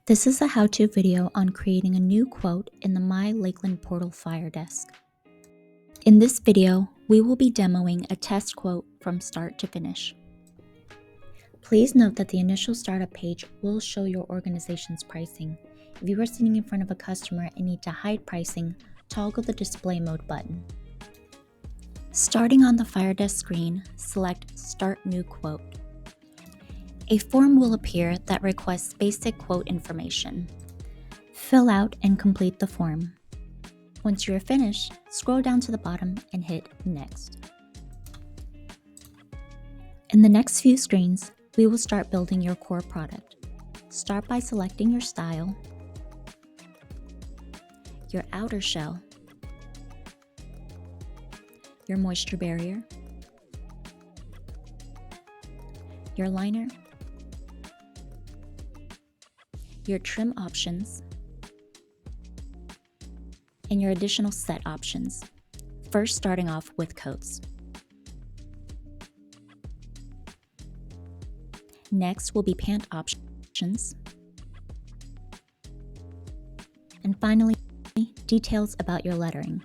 This is a how-to video on creating a new quote in the My Lakeland Portal Fire Desk. In this video, we will be demoing a test quote from start to finish. Please note that the initial startup page will show your organization's pricing. If you are sitting in front of a customer and need to hide pricing, toggle the display mode button. Starting on the Fire Desk screen, select Start New Quote. A form will appear that requests basic quote information. Fill out and complete the form. Once you are finished, scroll down to the bottom and hit Next. In the next few screens, we will start building your core product. Start by selecting your style, your outer shell, your moisture barrier, your liner, your trim options, and your additional set options, first starting off with coats. Next will be pant options, and finally, details about your lettering.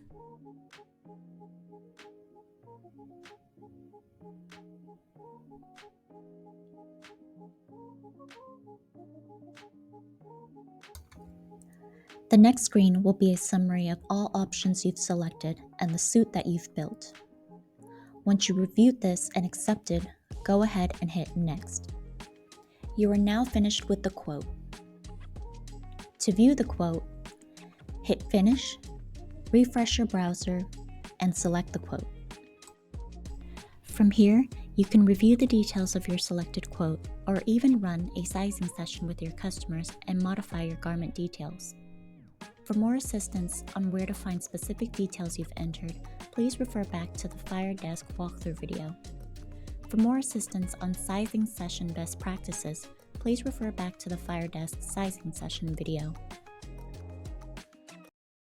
The next screen will be a summary of all options you've selected and the suit that you've built. Once you reviewed this and accepted, go ahead and hit Next. You are now finished with the quote. To view the quote, hit Finish, refresh your browser, and select the quote. From here, you can review the details of your selected quote or even run a sizing session with your customers and modify your garment details. For more assistance on where to find specific details you've entered, please refer back to the Fire Desk walkthrough video. For more assistance on sizing session best practices, please refer back to the Fire Desk sizing session video.